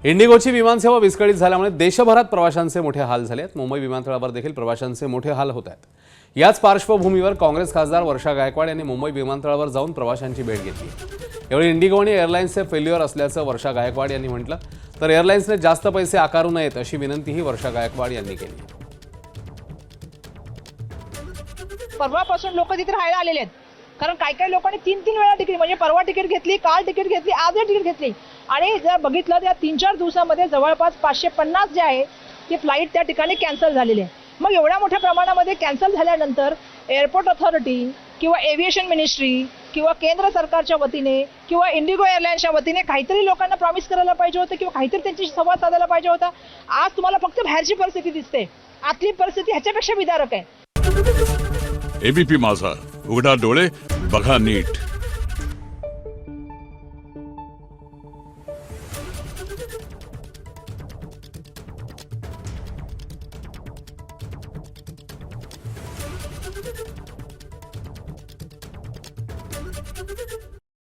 इंडिगोची विमानसेवा विस्कळीत झाल्यामुळे देशभरात प्रवाशांचे मोठे हाल झाले आहेत। मुंबई विमानतळावर देखील प्रवाशांचे मोठे हाल होत आहेत। याच पार्श्वभूमीवर काँग्रेस खासदार वर्षा गायकवाड यांनी मुंबई विमानतळावर जाऊन प्रवाशांची भेट घेतली। यावेळी इंडिगो आणि एअरलाइन्सचे फेल्युअर असल्याचं वर्षा गायकवाड यांनी म्हटलं, तर एअरलाइन्सने जास्त पैसे आकारू नयेत अशी विनंतीही वर्षा गायकवाड यांनी केली। परवापासून लोक तिथे राहायला आलेले आहेत, कारण काही लोकांनी तीन वेळा तिकीट, म्हणजे परवा तिकीट घेतली, काल तिकीट घेतली, आज तिकीट घेतली, आणि जर बघितलं तर 3-4 दिवसामध्ये जवळपास 550 जे आहे ती फ्लाईट त्या ठिकाणी कॅन्सल झालेली आहे। मग एवढ्या मोठ्या प्रमाणामध्ये कॅन्सल झाल्यानंतर एअरपोर्ट अथॉरिटी किंवा एव्हिएशन मिनिस्ट्री किंवा केंद्र सरकारच्या वतीने किंवा इंडिगो एअरलाइन्सच्या वतीने काहीतरी लोकांना प्रॉमिस करायला पाहिजे होतं किंवा काहीतरी त्यांची संवाद साधायला पाहिजे होता। आज तुम्हाला फक्त बाहेरची परिस्थिती दिसते, आतली परिस्थिती ह्याच्यापेक्षा विदारक आहे। एबीपी माझा, उघडा डोळे बघा नीट। Thank you.